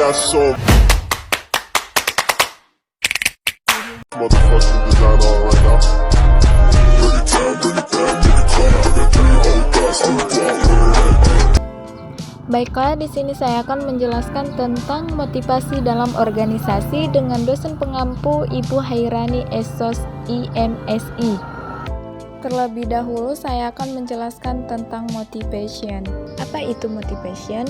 got so motherfucking design on right now. Bring it down, bring it down, bring it down. I got 3 old guys on the block. Baiklah, di sini saya akan menjelaskan tentang motivasi dalam organisasi dengan dosen pengampu Ibu Hairani Esos IMSI. Terlebih dahulu saya akan menjelaskan tentang motivation. Apa itu motivation?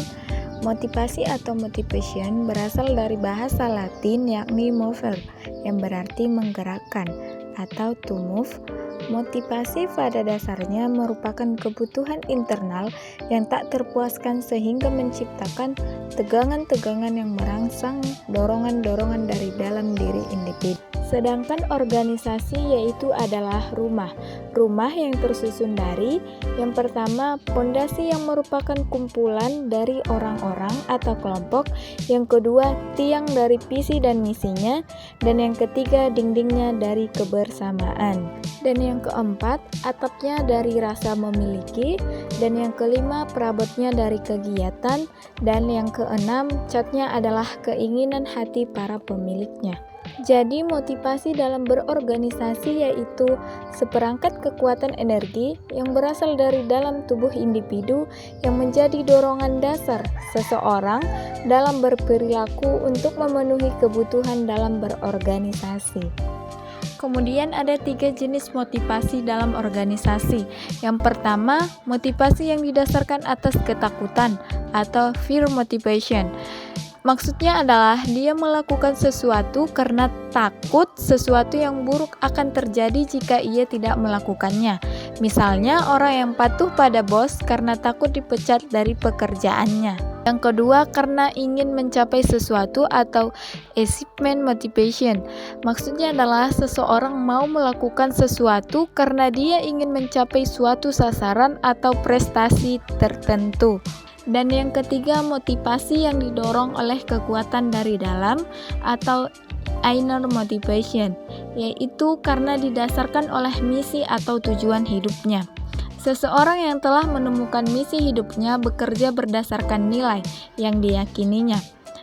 Motivasi atau motivation berasal dari bahasa Latin yakni mover, yang berarti menggerakkan atau to move. Motivasi pada dasarnya merupakan kebutuhan internal yang tak terpuaskan sehingga menciptakan tegangan-tegangan yang merangsang dorongan-dorongan dari dalam diri individu. Sedangkan organisasi yaitu adalah rumah yang tersusun dari yang pertama pondasi yang merupakan kumpulan dari orang-orang atau kelompok, yang kedua tiang dari visi dan misinya, dan yang ketiga dindingnya dari kebersamaan, dan yang keempat atapnya dari rasa memiliki, dan yang kelima perabotnya dari kegiatan, dan yang keenam catnya adalah keinginan hati para pemiliknya. Jadi motivasi dalam berorganisasi yaitu seperangkat kekuatan energi yang berasal dari dalam tubuh individu yang menjadi dorongan dasar seseorang dalam berperilaku untuk memenuhi kebutuhan dalam berorganisasi. Kemudian ada 3 jenis motivasi dalam organisasi. Yang pertama, motivasi yang didasarkan atas ketakutan atau fear motivation. Maksudnya adalah dia melakukan sesuatu karena takut sesuatu yang buruk akan terjadi jika ia tidak melakukannya. Misalnya orang yang patuh pada bos karena takut dipecat dari pekerjaannya. Yang kedua, karena ingin mencapai sesuatu atau achievement motivation. Maksudnya adalah seseorang mau melakukan sesuatu karena dia ingin mencapai suatu sasaran atau prestasi tertentu. Dan yang ketiga, motivasi yang didorong oleh kekuatan dari dalam atau inner motivation, yaitu karena didasarkan oleh misi atau tujuan hidupnya. Seseorang yang telah menemukan misi hidupnya bekerja berdasarkan nilai yang diyakininya.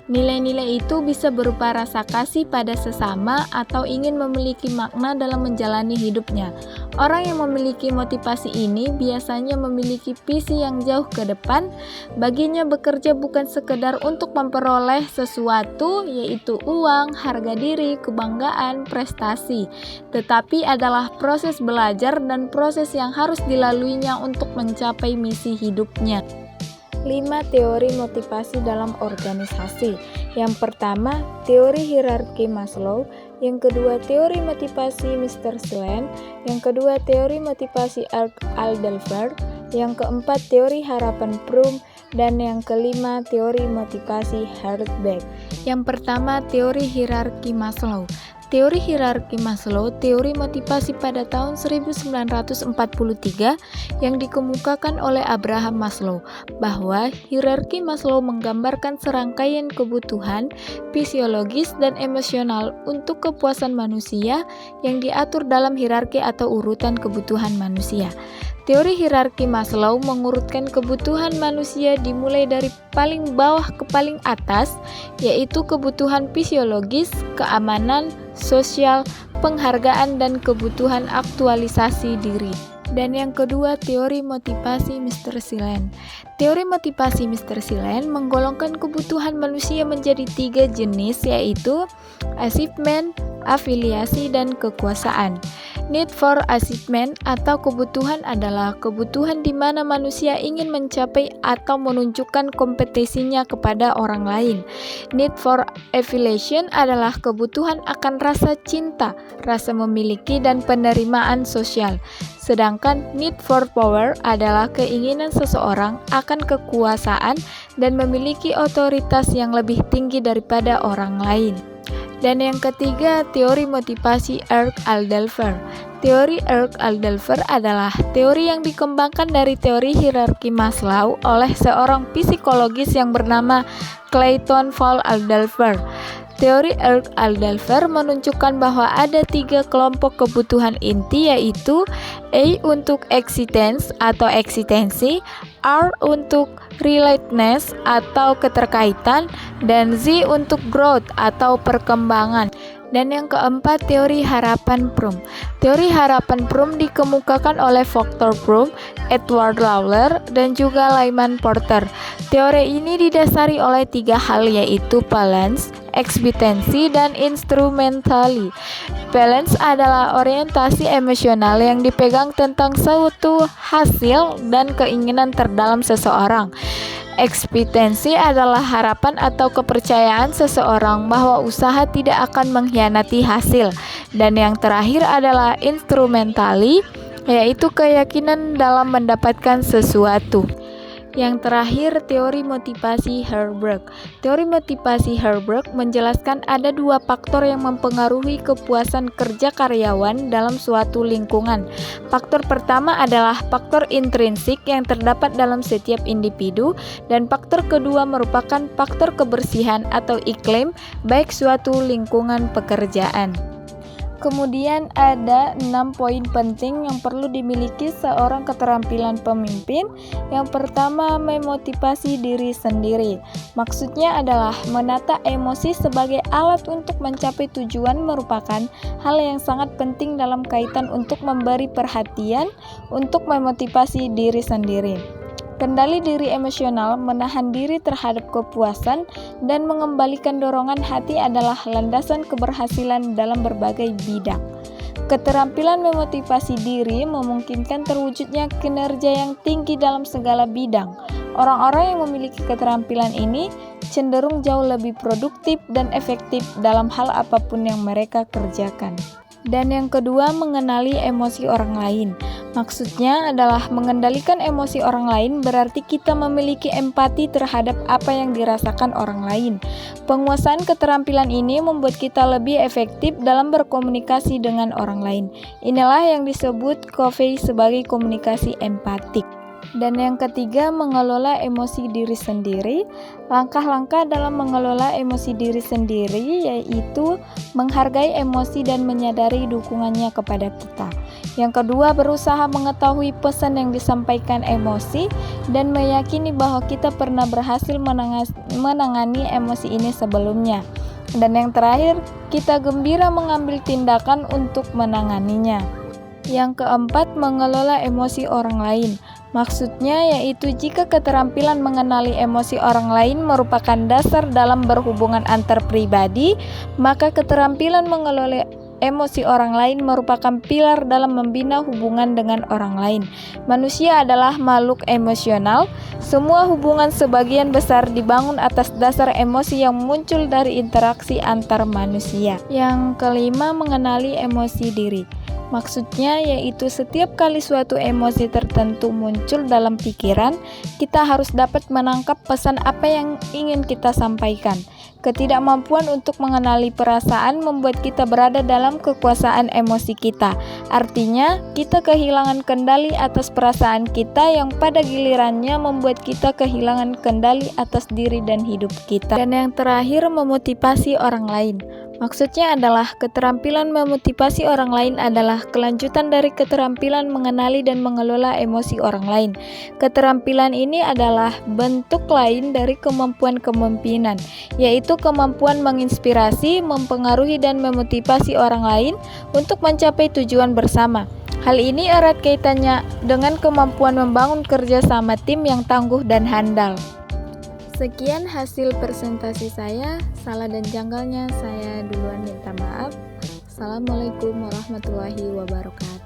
Nilai-nilai itu bisa berupa rasa kasih pada sesama atau ingin memiliki makna dalam menjalani hidupnya. Orang yang memiliki motivasi ini biasanya memiliki visi yang jauh ke depan. Baginya bekerja bukan sekedar untuk memperoleh sesuatu, yaitu uang, harga diri, kebanggaan, prestasi, tetapi adalah proses belajar dan proses yang harus dilaluinya untuk mencapai misi hidupnya. 5 teori motivasi dalam organisasi. Yang pertama, teori hierarki Maslow. Yang kedua, teori motivasi Mr. Silent. Yang kedua, teori motivasi Aldelfer. Yang keempat, teori harapan Fromm. Dan yang kelima, teori motivasi Herzberg. Yang pertama, teori hierarki Maslow. Teori hierarki Maslow, teori motivasi pada tahun 1943 yang dikemukakan oleh Abraham Maslow, bahwa hierarki Maslow menggambarkan serangkaian kebutuhan fisiologis dan emosional untuk kepuasan manusia yang diatur dalam hierarki atau urutan kebutuhan manusia. Teori hierarki Maslow mengurutkan kebutuhan manusia dimulai dari paling bawah ke paling atas, yaitu kebutuhan fisiologis, keamanan, sosial, penghargaan, dan kebutuhan aktualisasi diri. Dan yang kedua, teori motivasi Mr. Silent. Teori motivasi Mr. Silent menggolongkan kebutuhan manusia menjadi 3 jenis, yaitu achievement, afiliasi, dan kekuasaan. Need for achievement atau kebutuhan adalah kebutuhan di mana manusia ingin mencapai atau menunjukkan kompetisinya kepada orang lain. Need for affiliation adalah kebutuhan akan rasa cinta, rasa memiliki, dan penerimaan sosial. Sedangkan need for power adalah keinginan seseorang akan kekuasaan dan memiliki otoritas yang lebih tinggi daripada orang lain. Dan yang ketiga, teori motivasi Erk-Aldelfer. Teori Erk-Aldelfer adalah teori yang dikembangkan dari teori hierarki Maslow oleh seorang psikologis yang bernama Clayton Paul Aldelfer. Teori Aldelfer menunjukkan bahwa ada 3 kelompok kebutuhan inti, yaitu A untuk existence atau eksistensi, R untuk relatedness atau keterkaitan, dan Z untuk growth atau perkembangan. Dan yang keempat, teori harapan Fromm. Teori harapan Fromm dikemukakan oleh Victor Fromm, Edward Lawler, dan juga Lyman Porter. Teori ini didasari oleh 3 hal, yaitu balance, expectancy, dan instrumentally. Balance adalah orientasi emosional yang dipegang tentang suatu hasil dan keinginan terdalam seseorang. Ekspektasi adalah harapan atau kepercayaan seseorang bahwa usaha tidak akan mengkhianati hasil. Dan yang terakhir adalah instrumentally, yaitu keyakinan dalam mendapatkan sesuatu. Yang terakhir, teori motivasi Herberg. Teori motivasi Herberg menjelaskan ada 2 faktor yang mempengaruhi kepuasan kerja karyawan dalam suatu lingkungan. Faktor pertama adalah faktor intrinsik yang terdapat dalam setiap individu, dan faktor kedua merupakan faktor kebersihan atau iklim baik suatu lingkungan pekerjaan. Kemudian ada 6 poin penting yang perlu dimiliki seorang keterampilan pemimpin. Yang pertama, memotivasi diri sendiri. Maksudnya adalah menata emosi sebagai alat untuk mencapai tujuan merupakan hal yang sangat penting dalam kaitan untuk memberi perhatian untuk memotivasi diri sendiri. Kendali diri emosional, menahan diri terhadap kepuasan, dan mengembalikan dorongan hati adalah landasan keberhasilan dalam berbagai bidang. Keterampilan memotivasi diri memungkinkan terwujudnya kinerja yang tinggi dalam segala bidang. Orang-orang yang memiliki keterampilan ini cenderung jauh lebih produktif dan efektif dalam hal apapun yang mereka kerjakan. Dan yang kedua, mengenali emosi orang lain. Maksudnya adalah mengendalikan emosi orang lain berarti kita memiliki empati terhadap apa yang dirasakan orang lain. Penguasaan keterampilan ini membuat kita lebih efektif dalam berkomunikasi dengan orang lain. Inilah yang disebut Covey sebagai komunikasi empatik. Dan yang ketiga, mengelola emosi diri sendiri. Langkah-langkah dalam mengelola emosi diri sendiri yaitu menghargai emosi dan menyadari dukungannya kepada kita. Yang kedua, berusaha mengetahui pesan yang disampaikan emosi dan meyakini bahwa kita pernah berhasil menangani emosi ini sebelumnya. Dan yang terakhir, kita gembira mengambil tindakan untuk menanganinya. Yang keempat, mengelola emosi orang lain. Maksudnya yaitu jika keterampilan mengenali emosi orang lain merupakan dasar dalam berhubungan antar pribadi, maka keterampilan mengelola emosi orang lain merupakan pilar dalam membina hubungan dengan orang lain. Manusia adalah makhluk emosional. Semua hubungan sebagian besar dibangun atas dasar emosi yang muncul dari interaksi antar manusia. Yang kelima, mengenali emosi diri. Maksudnya yaitu setiap kali suatu emosi tertentu muncul dalam pikiran, kita harus dapat menangkap pesan apa yang ingin kita sampaikan. Ketidakmampuan untuk mengenali perasaan membuat kita berada dalam kekuasaan emosi kita. Artinya, kita kehilangan kendali atas perasaan kita yang pada gilirannya membuat kita kehilangan kendali atas diri dan hidup kita. Dan yang terakhir, memotivasi orang lain. Maksudnya adalah keterampilan memotivasi orang lain adalah kelanjutan dari keterampilan mengenali dan mengelola emosi orang lain. Keterampilan ini adalah bentuk lain dari kemampuan kepemimpinan, yaitu kemampuan menginspirasi, mempengaruhi dan memotivasi orang lain untuk mencapai tujuan bersama. Hal ini erat kaitannya dengan kemampuan membangun kerjasama tim yang tangguh dan handal. Sekian hasil presentasi saya. Salah dan janggalnya saya duluan minta maaf. Assalamualaikum warahmatullahi wabarakatuh.